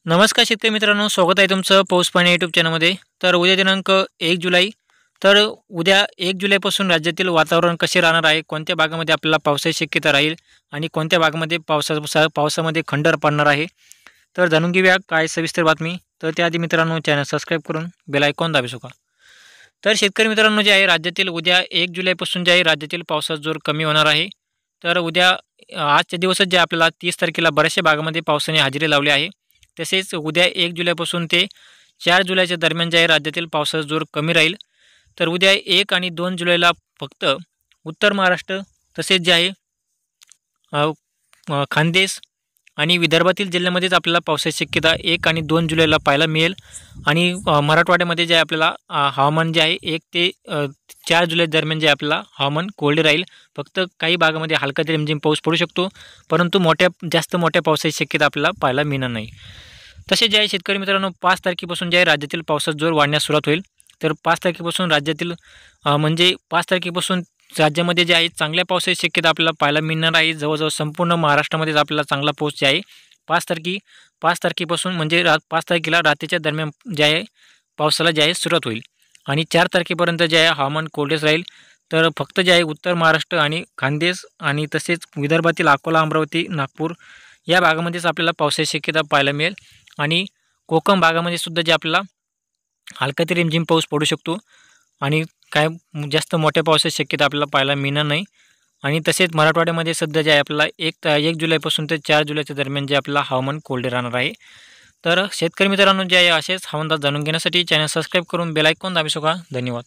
नमस्कार शेतकरी मित्रांनो, स्वागत आहे तुमचं पाऊस पाणी यूट्यूब चॅनलमध्ये. तर उद्या दिनांक 1 जुलै. तर उद्या 1 जुलैपासून राज्यातील वातावरण कसे राहणार आहे, कोणत्या भागामध्ये आपल्याला पावसाची शक्यता राहील आणि कोणत्या भागामध्ये पावसामध्ये खंडर पडणार आहे. तर जाणून घेऊया काय सविस्तर बातमी. तर त्याआधी मित्रांनो चॅनल सबस्क्राईब करून बेल आयकॉन दाबू का. तर शेतकरी मित्रांनो जे आहे राज्यातील उद्या 1 जुलैपासून जे आहे राज्यातील पावसाचा जोर कमी होणार आहे. तर उद्या आजच्या दिवसात जे आपल्याला 30 तारखेला बऱ्याचशा भागामध्ये पावसाने हजेरी लावली आहे. तसेच उद्या 1 जुलैपासून ते 4 जुलैच्या दरम्यान जे आहे राज्यातील पावसाचा जोर कमी राहील. तर उद्या 1 आणि 2 जुलैला फक्त उत्तर महाराष्ट्र तसेच जे आहे खानदेश आणि विदर्भातील जिल्ह्यामध्येच आपल्याला पावसाची शक्यता 1 आणि 2 जुलैला पाहायला मिळेल. आणि मराठवाड्यामध्ये जे आहे आपल्याला हवामान जे आहे 1 ते 4 जुलै दरम्यान जे आपल्याला हवामान कोरडे राहील. फक्त काही भागामध्ये हलका ते रिमझिम पाऊस पडू शकतो, परंतु जास्त मोठ्या पावसाची शक्यता आपल्याला पाहायला मिळणार नाही. तसे जे आहे शेतकरी मित्रांनो 5 तारखेपासून जे आहे राज्यातील पावसाचा जोर वाढण्यास सुरुवात होईल. तर 5 तारखेपासून राज्यातील म्हणजे 5 तारखेपासून राज्यामध्ये जे आहे चांगल्या पावसाची शक्यता आपल्याला पाहायला मिळणार आहे. जवळजवळ संपूर्ण महाराष्ट्रामध्येच आपल्याला चांगला पाऊस जे आहे 5 तारखेपासून म्हणजे 5 तारखेला रात्रीच्या दरम्यान जे आहे पावसाला जे आहे सुरुवात होईल. आणि 4 तारखेपर्यंत जे आहे हवामान कोरडेच राहील. तर फक्त जे आहे उत्तर महाराष्ट्र आणि खानदेश आणि तसेच विदर्भातील अकोला, अमरावती, नागपूर या भागामध्येच आपल्याला पावसाची शक्यता पाहायला मिळेल. आणि कोकण भागामध्ये सुद्धा जे आपल्याला हलका ते रिमझिम पाऊस पडू शकतो आणि काय जास्त मोठ्या पावसाची शक्यता आपल्याला पाहायला मिळणार नाही. आणि तसेच मराठवाड्यामध्ये सध्या जे आहे आपल्याला 1 जुलैपासून ते 4 जुलैच्या दरम्यान जे आपल्याला हवामान कोरडे राहणार आहे. तर शेतकरी मित्रांनो जे आहे असेच हवामान जाणून घेण्यासाठी चॅनल सबस्क्राईब करून बेल आयकॉन दाबू शकता. धन्यवाद.